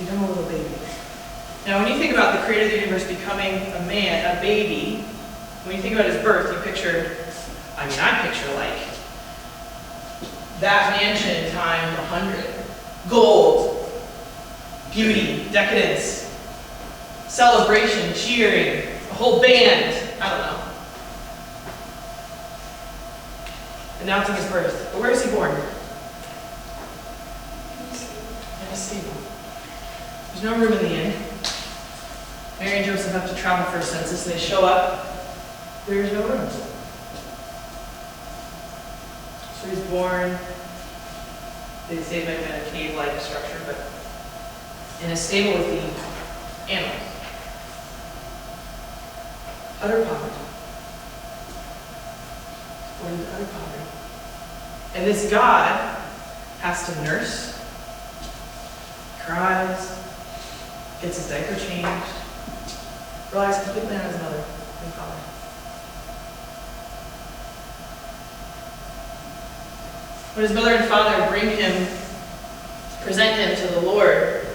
become a little baby. Now, when you think about the creator of the universe becoming a man, a baby, when you think about his birth, you picture, I picture like that mansion times 100. Gold, beauty, decadence, celebration, cheering, a whole band, I don't know. Announcing his birth. But where is he born? In a stable. There's no room in the inn. Mary and Joseph have to travel for a census. They show up. There's no room. So he's born, they say it might have been a cave-like structure, but in a stable with the animals. Utter poverty. Born into utter poverty. And this God has to nurse, cries, gets his diaper changed, relies completely on his mother and father. When his mother and father present him to the Lord,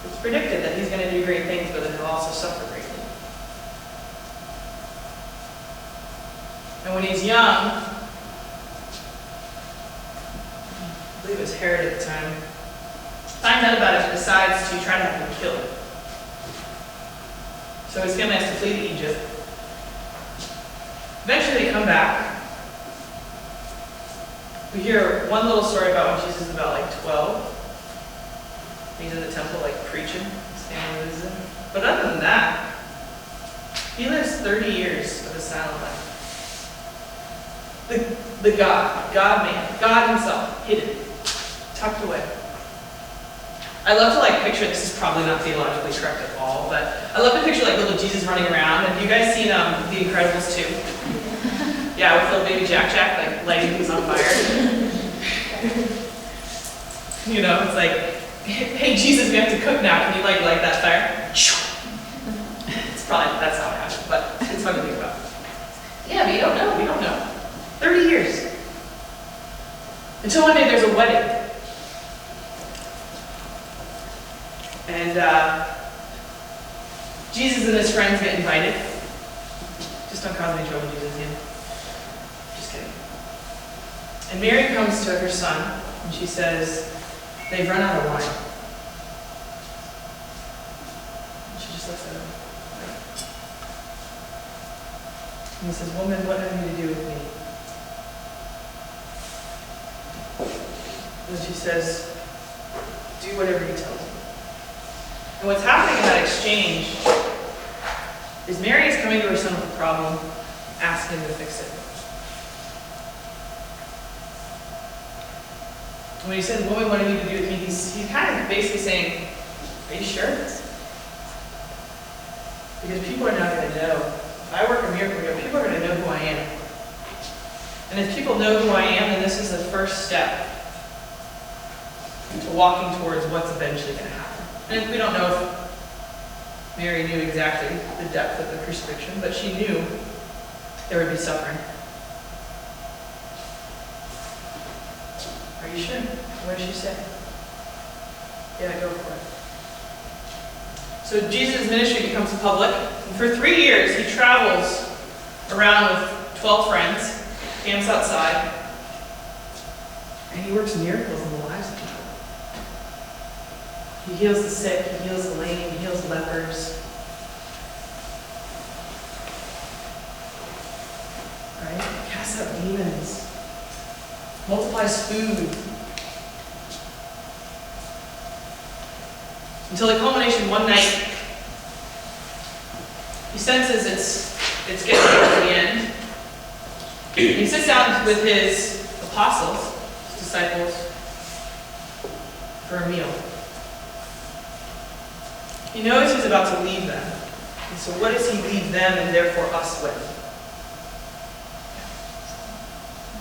it's predicted that he's going to do great things, but that he'll also suffer greatly. And when he's young, I believe it was Herod at the time, finds out about it and decides to try to have him killed. So his family has to flee to Egypt. Eventually they come back. We hear one little story about when Jesus is about like 12. He's in the temple like preaching. His family lives in. But other than that, he lives 30 years of a silent life. The God-man, God himself, hidden, tucked away. I love to like picture, this is probably not theologically correct at all, but I love to picture like little Jesus running around. Have you guys seen The Incredibles 2? Yeah, with little baby Jack, like lighting things on fire. You know, it's like, hey Jesus, we have to cook now. Can you like light that fire? It's probably, that's not what happened, but it's fun to think about. Yeah, we don't know. 30 years. Until one day there's a wedding. And Jesus and his friends get invited. Just don't cause any trouble, Jesus, yeah. Just kidding. And Mary comes to her son, and she says, they've run out of wine. And she just looks at him. And he says, woman, what have you to do with me? And she says, do whatever he tells you. And what's happening in that exchange is Mary is coming to her son with a problem, asking him to fix it. When he says, woman, what do you need to do with me? He's kind of basically saying, are you sure? Because people are not going to know. If I work a miracle here, people are going to know who I am. And if people know who I am, then this is the first step to walking towards what's eventually going to happen. And we don't know if Mary knew exactly the depth of the crucifixion, but she knew there would be suffering. Are you sure? What did she say? Yeah, go for it. So Jesus' ministry becomes public. And for 3 years, he travels around with 12 friends, camps outside, and he works miracles in the lives of people. He heals the sick, he heals the lame, he heals lepers. Right? Casts out demons. Multiplies food. Until the culmination one night, he senses it's getting towards the end. He sits down with his apostles, his disciples, for a meal. He knows he's about to leave them. And so what does he leave them and therefore us with?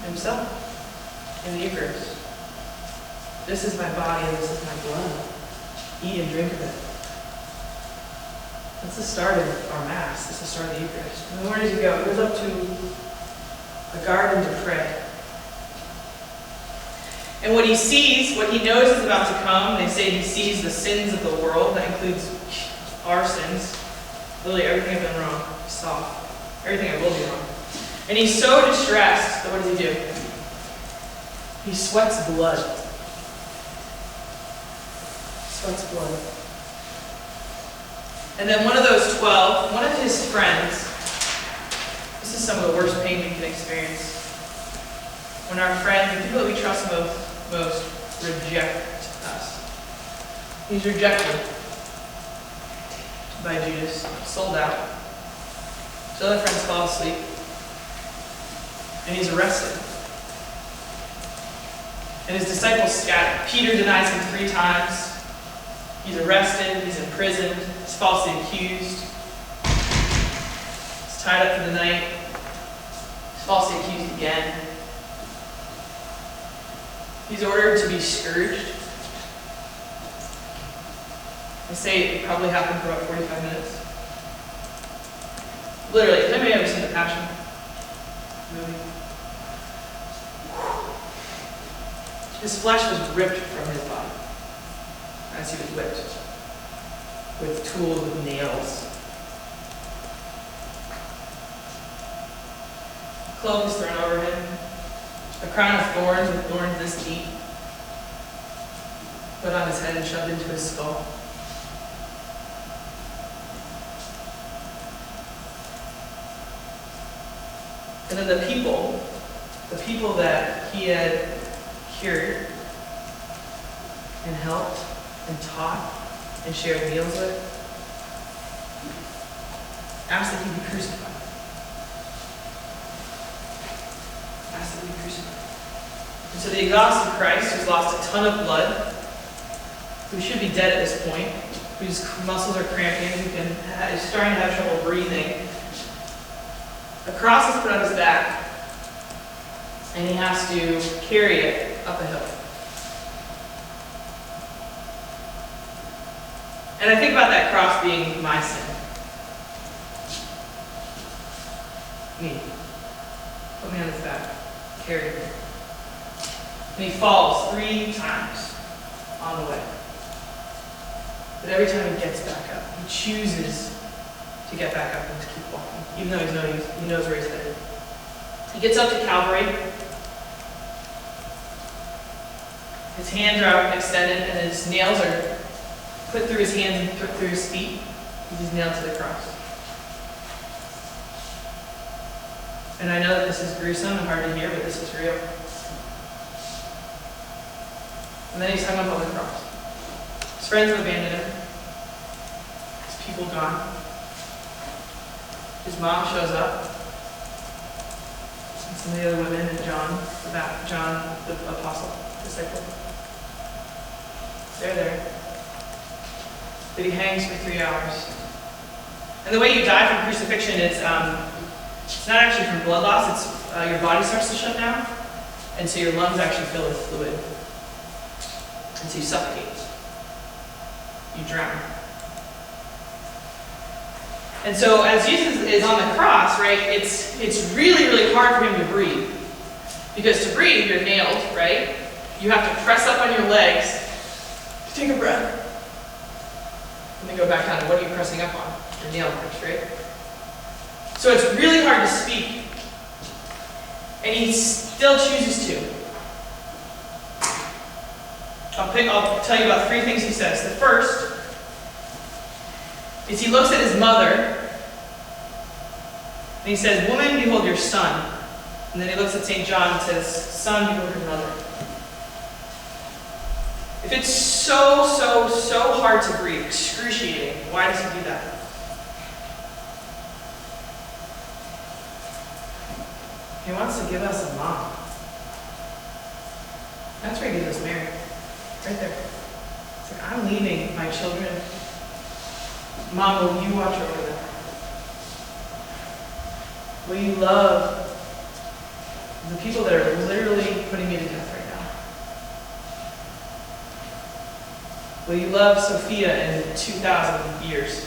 Himself. In the Eucharist. This is my body and this is my blood. Eat and drink of it. That's the start of our Mass. That's the start of the Eucharist. And then where does he go? He goes up to a garden to pray. And what he sees, what he knows is about to come, they say he sees the sins of the world. That includes our sins. Literally everything I've done wrong. He saw. Everything I will do wrong. And he's so distressed that what does he do? He sweats blood. Sweats blood. And then one of those 12, one of his friends, this is some of the worst pain we can experience. When our friends, the people that we trust most reject us. He's rejected by Judas, sold out. His other friends fall asleep. And he's arrested. And his disciples scatter. Peter denies him 3 times. He's arrested, he's imprisoned, he's falsely accused. He's tied up for the night. He's falsely accused again. He's ordered to be scourged. They say it probably happened for about 45 minutes. Literally, has anybody ever seen The Passion movie? His flesh was ripped from his body as he was whipped with tools, with nails. A cloak is thrown over him. A crown of thorns with thorns this deep put on his head and shoved into his skull. And then the people that he had cured and helped and taught and shared meals with, asked that he be crucified. Asked that he be crucified. And so the exhausted Christ, who's lost a ton of blood, who should be dead at this point, whose muscles are cramping, who is starting to have trouble breathing, a cross is put on his back, and he has to carry it up a hill. And I think about that cross being my sin. Me. Put me on his back. Carry me. And he falls 3 times on the way. But every time he gets back up, he chooses to get back up and to keep walking, even though he knows where he's headed. He gets up to Calvary. His hands are extended and his nails are put through his hands and put through his feet. He's nailed to the cross. And I know that this is gruesome and hard to hear, but this is real. And then he's hung up on the cross. His friends have abandoned him. His people gone. His mom shows up. And some of the other women and John the apostle, disciple. They're there. But he hangs for 3 hours. And the way you die from crucifixion, it's not actually from blood loss, it's your body starts to shut down, and so your lungs actually fill with fluid. And so you suffocate. You drown. And so as Jesus is on the cross, right, it's really, really hard for him to breathe. Because to breathe, you're nailed, right? You have to press up on your legs to take a breath. And then go back down. What are you pressing up on? Your nail marks, right? So it's really hard to speak. And he still chooses to. I'll tell you about 3 things he says. The first is he looks at his mother and he says, "Woman, behold your son." And then he looks at St. John and says, "Son, behold your mother." If it's so hard to breathe, excruciating, why does he do that? He wants to give us a mom. That's where he gives us Mary. Right there. It's like, I'm leaving my children. Mom, will you watch over them? Will you love the people that are literally putting me to death right now? Will you love Sophia in 2,000 years?